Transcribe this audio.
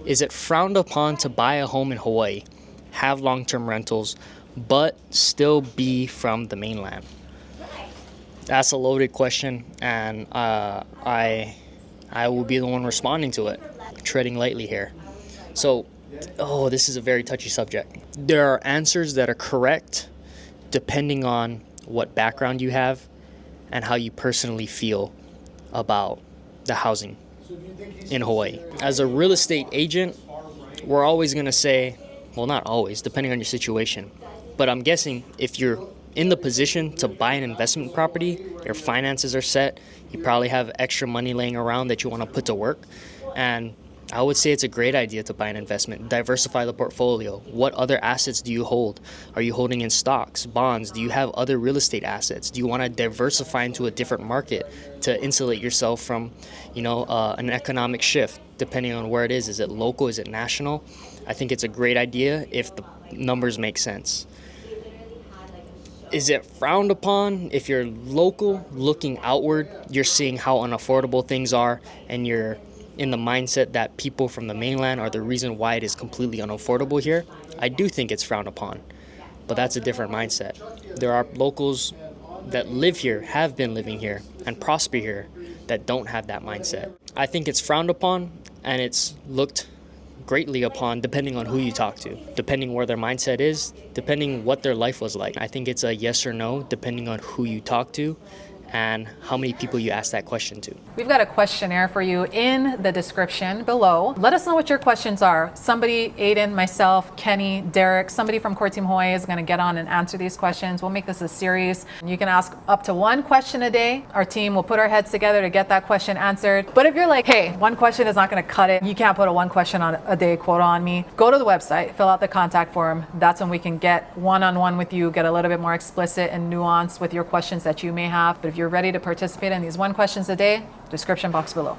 Is it frowned upon to buy a home in Hawaii, have long-term rentals, but still be from the mainland? That's a loaded question, and I will be the one responding to it, treading lightly here. So, this is a very touchy subject. There are answers that are correct depending on what background you have and how you personally feel about the housing in Hawaii. As a real estate agent, we're always going to say, well, not always, depending on your situation, but I'm guessing if you're in the position to buy an investment property, your finances are set, you probably have extra money laying around that you want to put to work, and I would say it's a great idea to buy an investment. Diversify the portfolio. What other assets do you hold? Are you holding in stocks, bonds? Do you have other real estate assets? Do you want to diversify into a different market to insulate yourself from, an economic shift, depending on where it is? Is it local? Is it national? I think it's a great idea if the numbers make sense. Is it frowned upon if you're local, looking outward, you're seeing how unaffordable things are, and you're in the mindset that people from the mainland are the reason why it is completely unaffordable here? I do think it's frowned upon, but that's a different mindset. There are locals that live here, have been living here, and prosper here that don't have that mindset. I think it's frowned upon, and it's looked greatly upon depending on who you talk to, depending where their mindset is, depending what their life was like. I think it's a yes or no depending on who you talk to and how many people you ask that question to. We've got a questionnaire for you in the description below. Let us know what your questions are. Somebody, Aiden, myself, Kenny, Derek, somebody from Core Team Hawaii is gonna get on and answer these questions. We'll make this a series. You can ask up to one question a day. Our team will put our heads together to get that question answered. But if you're like, hey, one question is not gonna cut it, you can't put a one question on a day quota on me, go to the website, fill out the contact form. That's when we can get one-on-one with you, get a little bit more explicit and nuanced with your questions that you may have. But if you're ready to participate in these one questions a day, description box below.